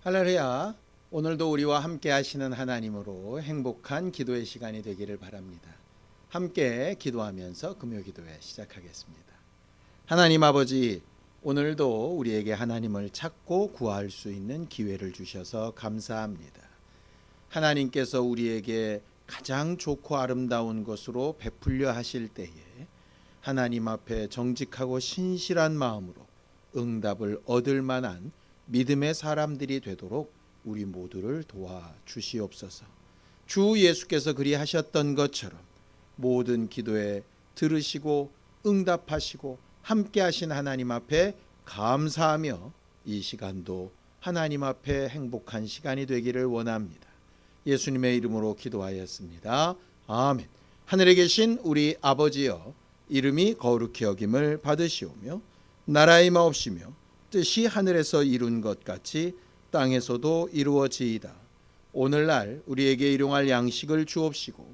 할렐루야. 오늘도 우리와 함께 하시는 하나님으로 행복한 기도의 시간이 되기를 바랍니다. 함께 기도하면서 금요 기도회 시작하겠습니다. 하나님 아버지, 오늘도 우리에게 하나님을 찾고 구할 수 있는 기회를 주셔서 감사합니다. 하나님께서 우리에게 가장 좋고 아름다운 것으로 베풀려 하실 때에 하나님 앞에 정직하고 신실한 마음으로 응답을 얻을 만한 믿음의 사람들이 되도록 우리 모두를 도와 주시옵소서. 주 예수께서 그리하셨던 것처럼 모든 기도에 들으시고 응답하시고 함께 하신 하나님 앞에 감사하며 이 시간도 하나님 앞에 행복한 시간이 되기를 원합니다. 예수님의 이름으로 기도하였습니다. 아멘. 하늘에 계신 우리 아버지여, 이름이 거룩히 여김을 받으시오며 나라의 마옵시며 뜻이 하늘에서 이룬 것 같이 땅에서도 이루어지이다. 오늘날 우리에게 일용할 양식을 주옵시고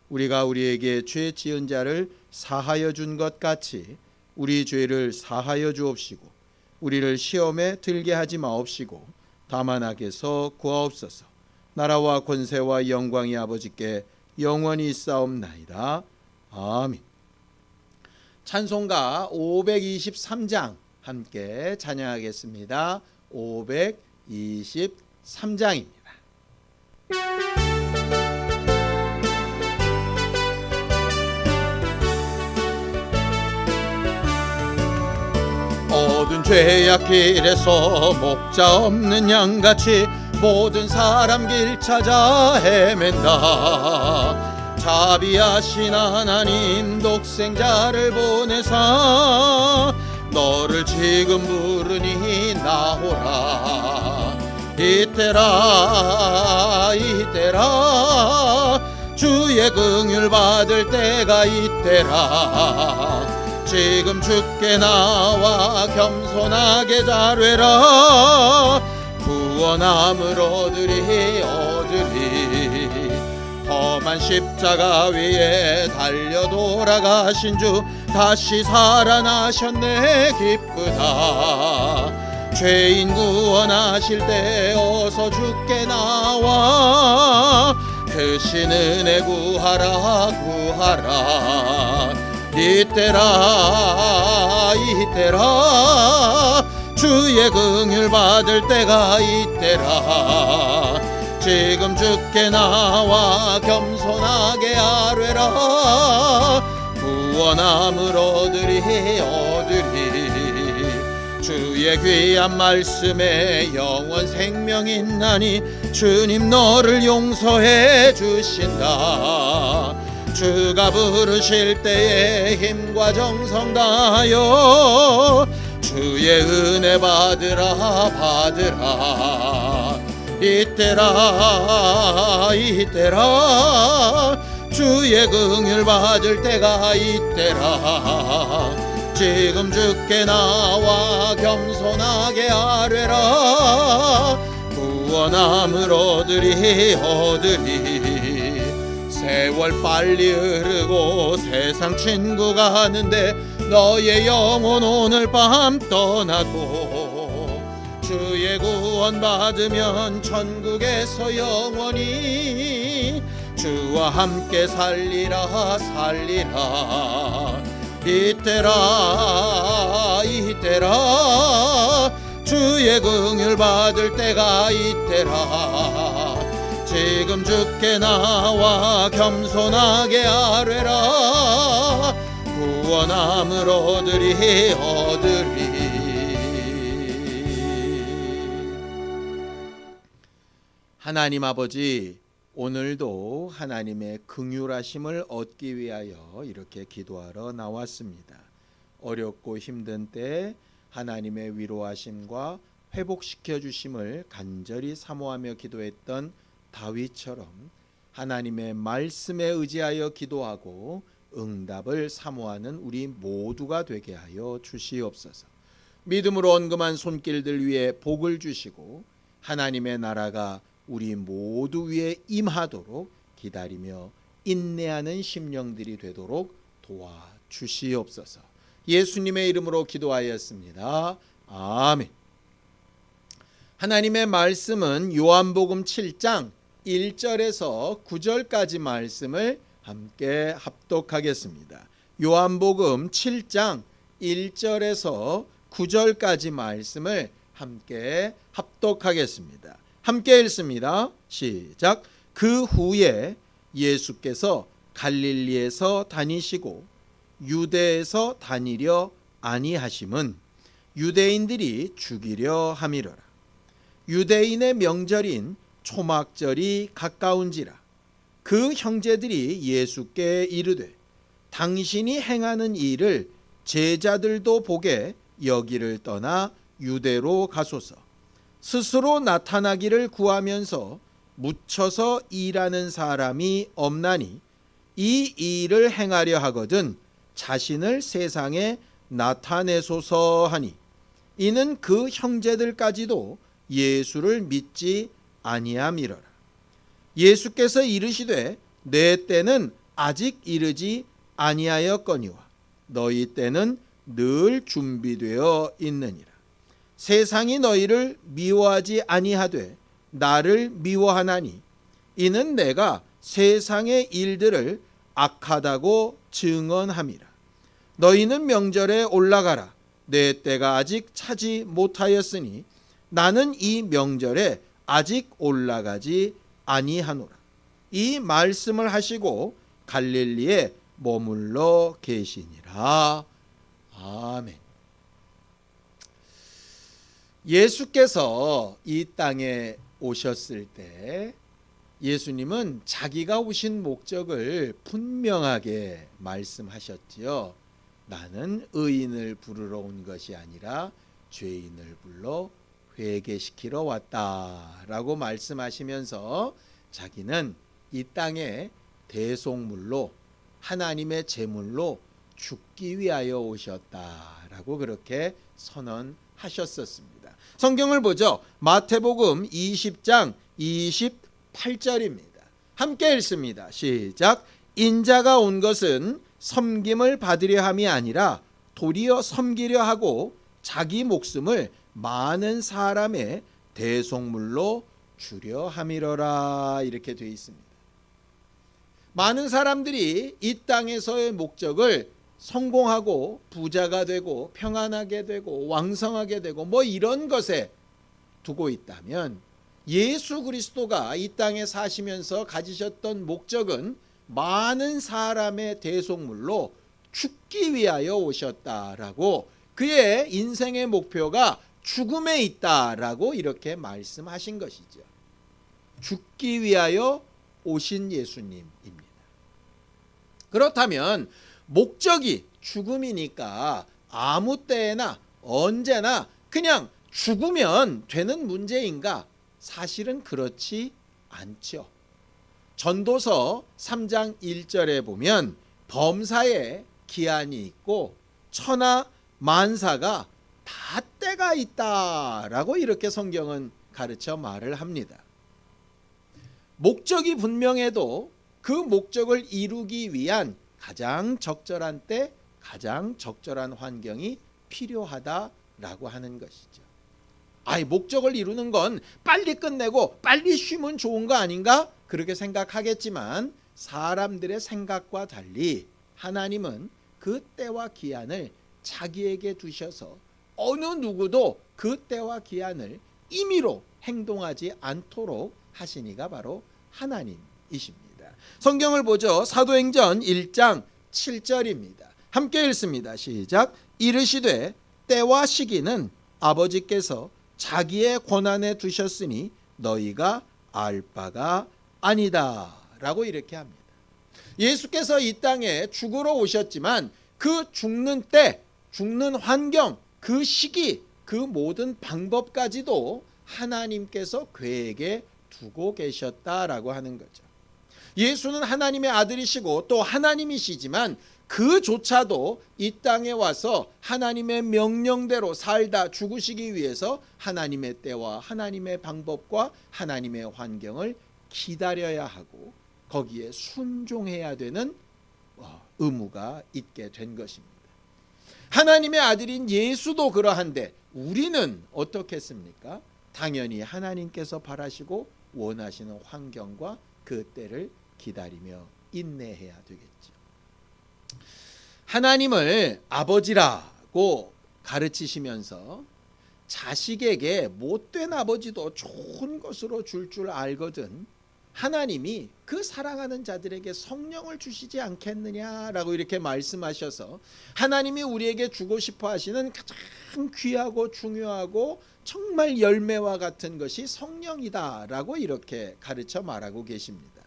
우리가 우리에게 죄 지은 자를 사하여 준 것 같이 우리 죄를 사하여 주옵시고 우리를 시험에 들게 하지 마옵시고 다만 악에서 구하옵소서. 나라와 권세와 영광이 아버지께 영원히 있사옵나이다. 아멘. 찬송가 523장 함께 찬양하겠습니다. 523장입니다. 모든 죄악 길에서 목자 없는 양같이 모든 사람 길 찾아 헤맨다. 자비하신 하나님 독생자를 보내사 너를 지금 부르니 나오라. 이때라 이때라 주의 긍휼 받을 때가 이때라. 지금 주께 나와 겸손하게 자뢰라. 구원함을 얻으리 험한 십자가 위에 달려 돌아가신 주 다시 살아나셨네 기쁘다. 죄인 구원하실 때 어서 주께 나와 크신 은혜 구하라 구하라. 이때라 이때라 주의 긍휼 받을 때가 이때라. 지금 주께 나와 겸손하게 아뢰라. 구원함을 얻으리 주의 귀한 말씀에 영원 생명이 있나니 주님 너를 용서해 주신다. 주가 부르실 때에 힘과 정성 다하여 주의 은혜 받으라 받으라. 이때라 이때라 주의 긍휼 받을 때가 이때라. 지금 주께 나와 겸손하게 아뢰라. 구원함을 얻으리 세월 빨리 흐르고 세상 친구가 하는데 너의 영혼 오늘 밤 떠나고 주의 구원 받으면 천국에서 영원히 주와 함께 살리라 살리라. 이때라 이때라 주의 긍휼 받을 때가 이때라. 지금 주께 나와 겸손하게 아뢰라. 구원함을 얻으리 하나님 아버지, 오늘도 하나님의 긍휼하심을 얻기 위하여 이렇게 기도하러 나왔습니다. 어렵고 힘든 때 하나님의 위로하심과 회복시켜 주심을 간절히 사모하며 기도했던 다윗처럼 하나님의 말씀에 의지하여 기도하고 응답을 사모하는 우리 모두가 되게 하여 주시옵소서. 믿음으로 언금한 손길들 위에 복을 주시고 하나님의 나라가 우리 모두 위에 임하도록 기다리며 인내하는 심령들이 되도록 도와주시옵소서. 예수님의 이름으로 기도하였습니다. 아멘. 하나님의 말씀은 요한복음 7장 1절에서 9절까지 말씀을 함께 합독하겠습니다. 요한복음 7장 1절에서 9절까지 말씀을 함께 합독하겠습니다. 함께 읽습니다. 시작. 그 후에 예수께서 갈릴리에서 다니시고 유대에서 다니려 아니하심은 유대인들이 죽이려 함이로라. 유대인의 명절인 초막절이 가까운지라. 그 형제들이 예수께 이르되 당신이 행하는 일을 제자들도 보게 여기를 떠나 유대로 가소서. 스스로 나타나기를 구하면서 묻혀서 일하는 사람이 없나니 이 일을 행하려 하거든 자신을 세상에 나타내소서 하니, 이는 그 형제들까지도 예수를 믿지 아니함이로라. 예수께서 이르시되 내 때는 아직 이르지 아니하였거니와 너희 때는 늘 준비되어 있느니라. 세상이 너희를 미워하지 아니하되 나를 미워하나니 이는 내가 세상의 일들을 악하다고 증언함이라. 너희는 명절에 올라가라. 내 때가 아직 차지 못하였으니 나는 이 명절에 아직 올라가지 아니하노라. 이 말씀을 하시고 갈릴리에 머물러 계시니라. 아멘. 예수께서 이 땅에 오셨을 때 예수님은 자기가 오신 목적을 분명하게 말씀하셨지요. 나는 의인을 부르러 온 것이 아니라 죄인을 불러 회개시키러 왔다라고 말씀하시면서 자기는 이 땅에 대속물로 하나님의 제물로 죽기 위하여 오셨다라고 그렇게 선언하셨었습니다. 성경을 보죠. 마태복음 20장 28절입니다. 함께 읽습니다. 시작. 인자가 온 것은 섬김을 받으려 함이 아니라 도리어 섬기려 하고 자기 목숨을 많은 사람의 대속물로 주려 함이로라. 이렇게 되어 있습니다. 많은 사람들이 이 땅에서의 목적을 성공하고 부자가 되고 평안하게 되고 왕성하게 되고 뭐 이런 것에 두고 있다면, 예수 그리스도가 이 땅에 사시면서 가지셨던 목적은 많은 사람의 대속물로 죽기 위하여 오셨다라고, 그의 인생의 목표가 죽음에 있다라고 이렇게 말씀하신 것이죠. 죽기 위하여 오신 예수님입니다. 그렇다면 목적이 죽음이니까 아무 때나 언제나 그냥 죽으면 되는 문제인가? 사실은 그렇지 않죠. 전도서 3장 1절에 보면 범사에 기한이 있고 천하 만사가 다 때가 있다라고 이렇게 성경은 가르쳐 말을 합니다. 목적이 분명해도 그 목적을 이루기 위한 가장 적절한 때, 가장 적절한 환경이 필요하다라고 하는 것이죠. 목적을 이루는 건 빨리 끝내고 빨리 쉬면 좋은 거 아닌가? 그렇게 생각하겠지만 사람들의 생각과 달리 하나님은 그 때와 기한을 자기에게 두셔서 어느 누구도 그 때와 기한을 임의로 행동하지 않도록 하신 이가 바로 하나님이십니다. 성경을 보죠. 사도행전 1장 7절입니다. 함께 읽습니다. 시작. 이르시되 때와 시기는 아버지께서 자기의 권한에 두셨으니 너희가 알 바가 아니다 라고 이렇게 합니다. 예수께서 이 땅에 죽으러 오셨지만 그 죽는 때, 죽는 환경, 그 시기, 그 모든 방법까지도 하나님께서 계획에 두고 계셨다라고 하는 거죠. 예수는 하나님의 아들이시고 또 하나님이시지만 그조차도 이 땅에 와서 하나님의 명령대로 살다 죽으시기 위해서 하나님의 때와 하나님의 방법과 하나님의 환경을 기다려야 하고 거기에 순종해야 되는 의무가 있게 된 것입니다. 하나님의 아들인 예수도 그러한데 우리는 어떻겠습니까? 당연히 하나님께서 바라시고 원하시는 환경과 그 때를 기다리며 인내해야 되겠죠. 하나님을 아버지라고 가르치시면서 자식에게 못된 아버지도 좋은 것으로 줄 알거든 하나님이 그 사랑하는 자들에게 성령을 주시지 않겠느냐라고 이렇게 말씀하셔서 하나님이 우리에게 주고 싶어 하시는 가장 귀하고 중요하고 정말 열매와 같은 것이 성령이다라고 이렇게 가르쳐 말하고 계십니다.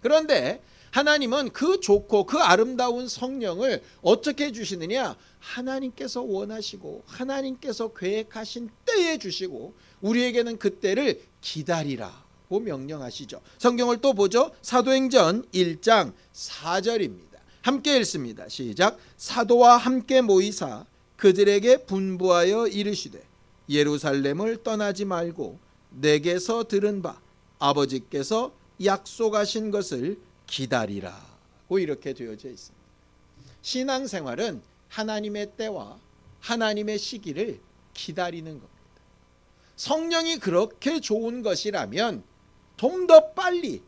그런데 하나님은 그 좋고 그 아름다운 성령을 어떻게 주시느냐? 하나님께서 원하시고 하나님께서 계획하신 때에 주시고 우리에게는 그 때를 기다리라고 명령하시죠. 성경을 또 보죠. 사도행전 1장 4절입니다. 함께 읽습니다. 시작. 사도와 함께 모이사 그들에게 분부하여 이르시되 예루살렘을 떠나지 말고 내게서 들은 바 아버지께서 약속하신 것을 기다리라고 이렇게 되어져 있습니다. 신앙생활은 하나님의 때와 하나님의 시기를 기다리는 겁니다. 성령이 그렇게 좋은 것이라면 좀 더 빨리,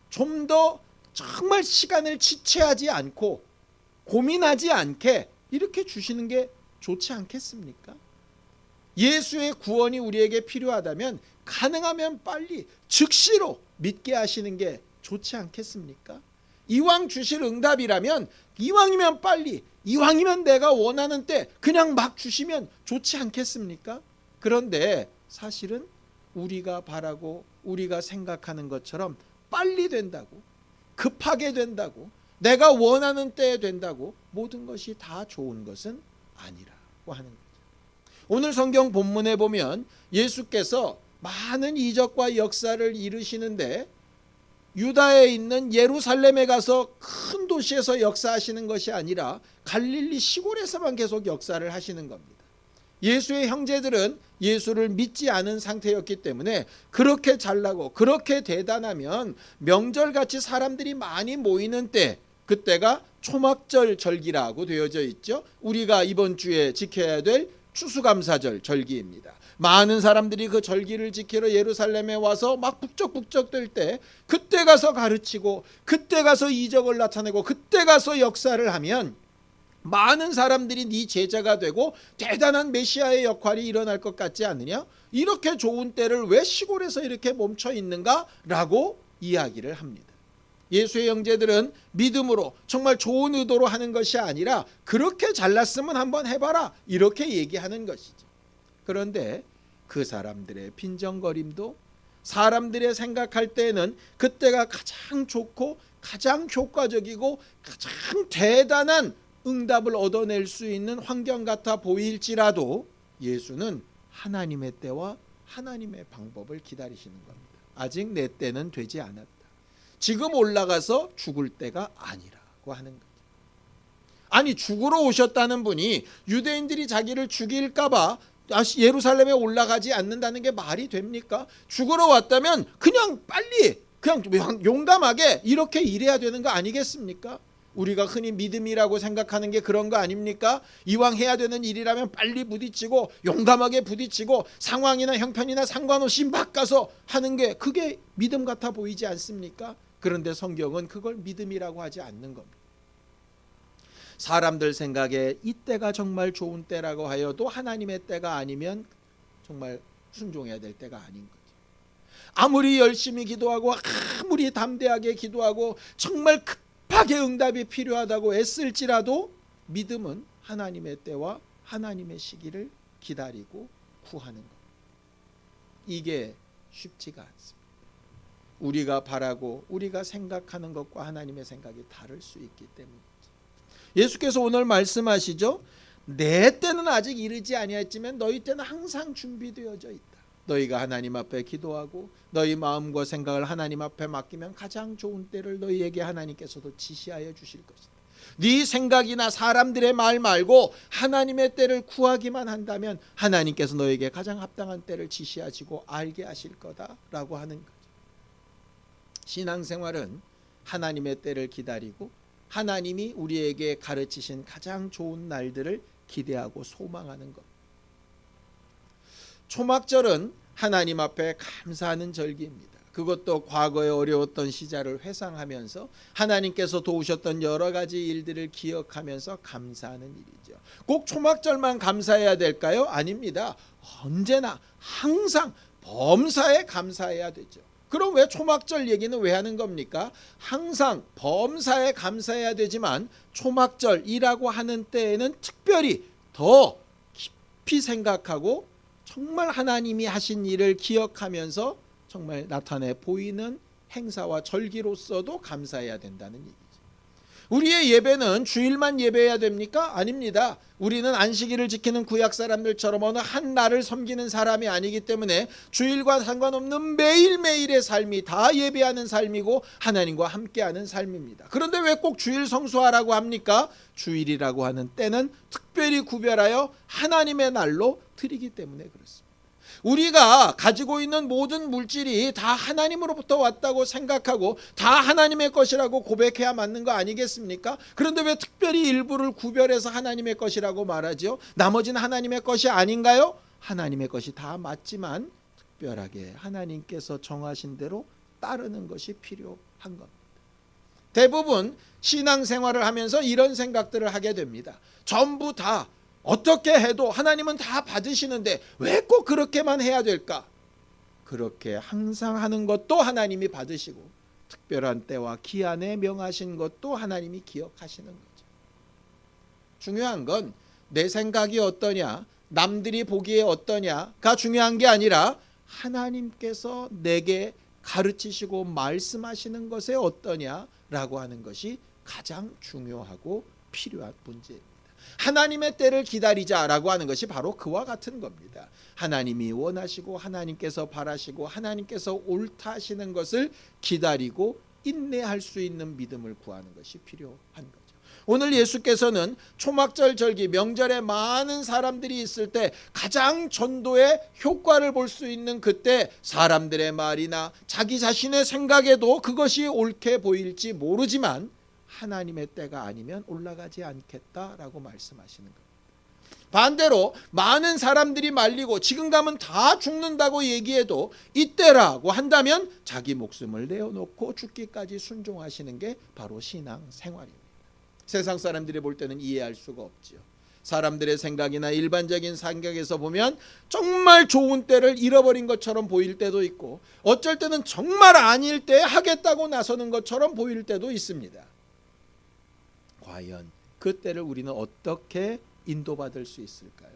좀 더 정말 시간을 지체하지 않고 고민하지 않게 이렇게 주시는 게 좋지 않겠습니까? 예수의 구원이 우리에게 필요하다면 가능하면 빨리 즉시로 믿게 하시는 게 좋지 않겠습니까? 이왕 주실 응답이라면 이왕이면 빨리, 이왕이면 내가 원하는 때 그냥 막 주시면 좋지 않겠습니까? 그런데 사실은 우리가 바라고 우리가 생각하는 것처럼 빨리 된다고, 급하게 된다고, 내가 원하는 때에 된다고 모든 것이 다 좋은 것은 아니라고 하는 거죠. 오늘 성경 본문에 보면 예수께서 많은 이적과 역사를 이루시는데 유다에 있는 예루살렘에 가서 큰 도시에서 역사하시는 것이 아니라 갈릴리 시골에서만 계속 역사를 하시는 겁니다. 예수의 형제들은 예수를 믿지 않은 상태였기 때문에 그렇게 잘나고 그렇게 대단하면 명절같이 사람들이 많이 모이는 때, 그때가 초막절 절기라고 되어져 있죠. 우리가 이번 주에 지켜야 될 추수감사절 절기입니다. 많은 사람들이 그 절기를 지키러 예루살렘에 와서 막 북적북적 뜰 때 그때 가서 가르치고 그때 가서 이적을 나타내고 그때 가서 역사를 하면 많은 사람들이 네 제자가 되고 대단한 메시아의 역할이 일어날 것 같지 않느냐? 이렇게 좋은 때를 왜 시골에서 이렇게 멈춰 있는가라고 이야기를 합니다. 예수의 형제들은 믿음으로 정말 좋은 의도로 하는 것이 아니라 그렇게 잘났으면 한번 해봐라 이렇게 얘기하는 것이죠. 그런데 그 사람들의 빈정거림도 사람들의 생각할 때에는 그때가 가장 좋고 가장 효과적이고 가장 대단한 응답을 얻어낼 수 있는 환경 같아 보일지라도 예수는 하나님의 때와 하나님의 방법을 기다리시는 겁니다. 아직 내 때는 되지 않았다. 지금 올라가서 죽을 때가 아니라고 하는 거죠. 아니 죽으러 오셨다는 분이 유대인들이 자기를 죽일까봐 예루살렘에 올라가지 않는다는 게 말이 됩니까? 죽으러 왔다면 그냥 빨리 그냥 용감하게 이렇게 일해야 되는 거 아니겠습니까? 우리가 흔히 믿음이라고 생각하는 게 그런 거 아닙니까? 이왕 해야 되는 일이라면 빨리 부딪히고 용감하게 부딪히고 상황이나 형편이나 상관없이 막 가서 하는 게 그게 믿음 같아 보이지 않습니까? 그런데 성경은 그걸 믿음이라고 하지 않는 겁니다. 사람들 생각에 이때가 정말 좋은 때라고 하여도 하나님의 때가 아니면 정말 순종해야 될 때가 아닌 거죠. 아무리 열심히 기도하고 아무리 담대하게 기도하고 정말 급하게 응답이 필요하다고 애쓸지라도 믿음은 하나님의 때와 하나님의 시기를 기다리고 구하는 겁니다. 이게 쉽지가 않습니다. 우리가 바라고 우리가 생각하는 것과 하나님의 생각이 다를 수 있기 때문이죠. 예수께서 오늘 말씀하시죠. 내 때는 아직 이르지 아니했지만 너희 때는 항상 준비되어져 있다. 너희가 하나님 앞에 기도하고 너희 마음과 생각을 하나님 앞에 맡기면 가장 좋은 때를 너희에게 하나님께서도 지시하여 주실 것이다. 네 생각이나 사람들의 말 말고 하나님의 때를 구하기만 한다면 하나님께서 너에게 가장 합당한 때를 지시하시고 알게 하실 거다라고 하는 거죠. 신앙생활은 하나님의 때를 기다리고 하나님이 우리에게 가르치신 가장 좋은 날들을 기대하고 소망하는 것. 초막절은 하나님 앞에 감사하는 절기입니다. 그것도 과거에 어려웠던 시절을 회상하면서 하나님께서 도우셨던 여러 가지 일들을 기억하면서 감사하는 일이죠. 꼭 초막절만 감사해야 될까요? 아닙니다. 언제나 항상 범사에 감사해야 되죠. 그럼 왜 초막절 얘기는 왜 하는 겁니까? 항상 범사에 감사해야 되지만 초막절이라고 하는 때에는 특별히 더 깊이 생각하고 정말 하나님이 하신 일을 기억하면서 정말 나타내 보이는 행사와 절기로서도 감사해야 된다는 얘기죠. 우리의 예배는 주일만 예배해야 됩니까? 아닙니다. 우리는 안식일을 지키는 구약 사람들처럼 어느 한 날을 섬기는 사람이 아니기 때문에 주일과 상관없는 매일매일의 삶이 다 예배하는 삶이고 하나님과 함께하는 삶입니다. 그런데 왜 꼭 주일 성수하라고 합니까? 주일이라고 하는 때는 특별히 구별하여 하나님의 날로 드리기 때문에 그렇습니다. 우리가 가지고 있는 모든 물질이 다 하나님으로부터 왔다고 생각하고 다 하나님의 것이라고 고백해야 맞는 거 아니겠습니까? 그런데 왜 특별히 일부를 구별해서 하나님의 것이라고 말하죠? 나머지는 하나님의 것이 아닌가요? 하나님의 것이 다 맞지만 특별하게 하나님께서 정하신 대로 따르는 것이 필요한 겁니다. 대부분 신앙생활을 하면서 이런 생각들을 하게 됩니다. 전부 다 어떻게 해도 하나님은 다 받으시는데 왜 꼭 그렇게만 해야 될까? 그렇게 항상 하는 것도 하나님이 받으시고 특별한 때와 기한에 명하신 것도 하나님이 기억하시는 거죠. 중요한 건 내 생각이 어떠냐, 남들이 보기에 어떠냐가 중요한 게 아니라 하나님께서 내게 가르치시고 말씀하시는 것에 어떠냐라고 하는 것이 가장 중요하고 필요한 문제입니다. 하나님의 때를 기다리자라고 하는 것이 바로 그와 같은 겁니다. 하나님이 원하시고 하나님께서 바라시고 하나님께서 옳다 하시는 것을 기다리고 인내할 수 있는 믿음을 구하는 것이 필요한 거죠. 오늘 예수께서는 초막절 절기 명절에 많은 사람들이 있을 때 가장 전도의 효과를 볼 수 있는 그때 사람들의 말이나 자기 자신의 생각에도 그것이 옳게 보일지 모르지만 하나님의 때가 아니면 올라가지 않겠다라고 말씀하시는 겁니다. 반대로 많은 사람들이 말리고 지금 가면 다 죽는다고 얘기해도 이때라고 한다면 자기 목숨을 내어놓고 죽기까지 순종하시는 게 바로 신앙 생활입니다. 세상 사람들이 볼 때는 이해할 수가 없지요. 사람들의 생각이나 일반적인 생각에서 보면 정말 좋은 때를 잃어버린 것처럼 보일 때도 있고 어쩔 때는 정말 아닐 때 하겠다고 나서는 것처럼 보일 때도 있습니다. 과연 그 때를 우리는 어떻게 인도받을 수 있을까요?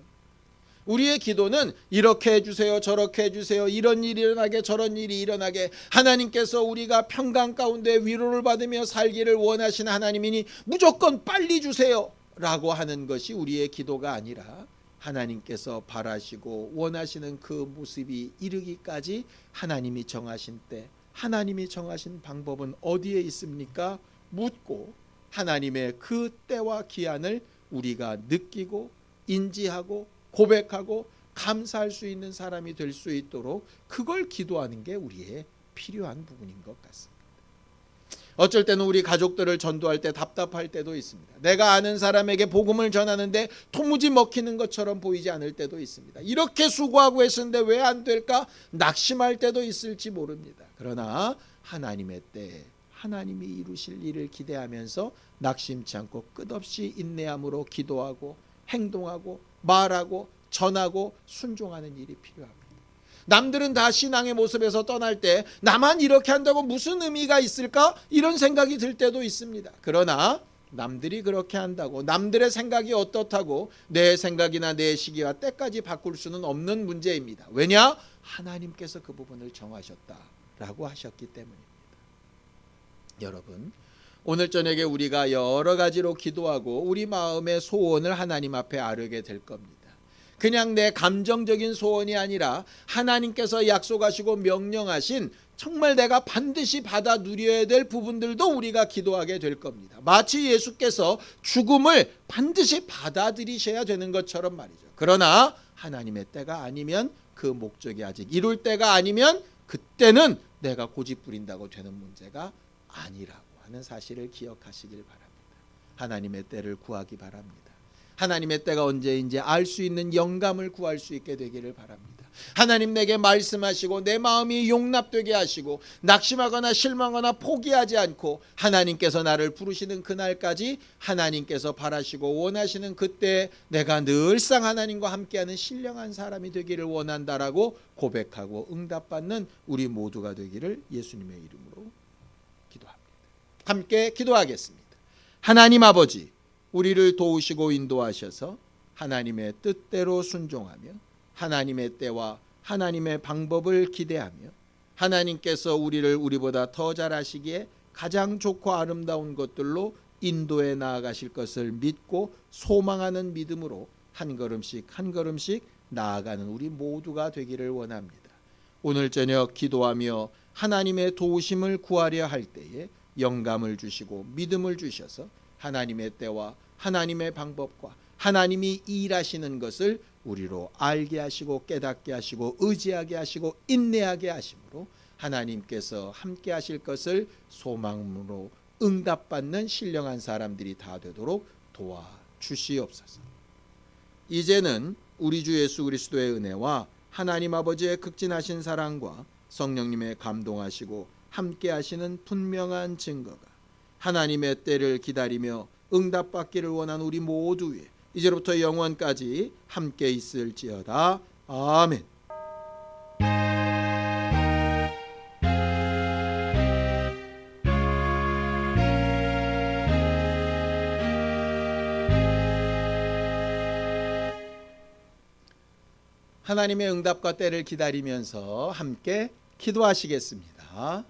우리의 기도는 이렇게 해주세요, 저렇게 해주세요, 이런 일이 일어나게 저런 일이 일어나게 하나님께서 우리가 평강 가운데 위로를 받으며 살기를 원하시는 하나님이니 무조건 빨리 주세요 라고 하는 것이 우리의 기도가 아니라 하나님께서 바라시고 원하시는 그 모습이 이르기까지 하나님이 정하신 때 하나님이 정하신 방법은 어디에 있습니까? 묻고 하나님의 그 때와 기한을 우리가 느끼고 인지하고 고백하고 감사할 수 있는 사람이 될 수 있도록 그걸 기도하는 게 우리의 필요한 부분인 것 같습니다. 어쩔 때는 우리 가족들을 전도할 때 답답할 때도 있습니다. 내가 아는 사람에게 복음을 전하는데 도무지 먹히는 것처럼 보이지 않을 때도 있습니다. 이렇게 수고하고 했는데 왜 안 될까? 낙심할 때도 있을지 모릅니다. 그러나 하나님의 때에 하나님이 이루실 일을 기대하면서 낙심치 않고 끝없이 인내함으로 기도하고 행동하고 말하고 전하고 순종하는 일이 필요합니다. 남들은 다 신앙의 모습에서 떠날 때 나만 이렇게 한다고 무슨 의미가 있을까? 이런 생각이 들 때도 있습니다. 그러나 남들이 그렇게 한다고 남들의 생각이 어떻다고 내 생각이나 내 시기와 때까지 바꿀 수는 없는 문제입니다. 왜냐? 하나님께서 그 부분을 정하셨다라고 하셨기 때문입니다. 여러분, 오늘 저녁에 우리가 여러 가지로 기도하고 우리 마음의 소원을 하나님 앞에 아뢰게 될 겁니다. 그냥 내 감정적인 소원이 아니라 하나님께서 약속하시고 명령하신 정말 내가 반드시 받아 누려야 될 부분들도 우리가 기도하게 될 겁니다. 마치 예수께서 죽음을 반드시 받아들이셔야 되는 것처럼 말이죠. 그러나 하나님의 때가 아니면 그 목적이 아직 이룰 때가 아니면 그때는 내가 고집 부린다고 되는 문제가 아니라고 하는 사실을 기억하시길 바랍니다. 하나님의 때를 구하기 바랍니다. 하나님의 때가 언제인지 알 수 있는 영감을 구할 수 있게 되기를 바랍니다. 하나님 내게 말씀하시고 내 마음이 용납되게 하시고 낙심하거나 실망하거나 포기하지 않고 하나님께서 나를 부르시는 그날까지 하나님께서 바라시고 원하시는 그때 내가 늘상 하나님과 함께하는 신령한 사람이 되기를 원한다라고 고백하고 응답받는 우리 모두가 되기를 예수님의 이름으로 기도합니다. 함께 기도하겠습니다. 하나님 아버지, 우리를 도우시고 인도하셔서 하나님의 뜻대로 순종하며 하나님의 때와 하나님의 방법을 기대하며 하나님께서 우리를 우리보다 더 잘하시기에 가장 좋고 아름다운 것들로 인도해 나아가실 것을 믿고 소망하는 믿음으로 한 걸음씩 한 걸음씩 나아가는 우리 모두가 되기를 원합니다. 오늘 저녁 기도하며 하나님의 도우심을 구하려 할 때에 영감을 주시고 믿음을 주셔서 하나님의 때와 하나님의 방법과 하나님이 일하시는 것을 우리로 알게 하시고 깨닫게 하시고 의지하게 하시고 인내하게 하심으로 하나님께서 함께 하실 것을 소망으로 응답받는 신령한 사람들이 다 되도록 도와주시옵소서. 이제는 우리 주 예수 그리스도의 은혜와 하나님 아버지의 극진하신 사랑과 성령님의 감동하시고 함께 하시는 분명한 증거가 하나님의 때를 기다리며 응답받기를 원하는 우리 모두 위에 이제로부터 영원까지 함께 있을지어다. 아멘. 하나님의 응답과 때를 기다리면서 함께 기도하시겠습니다.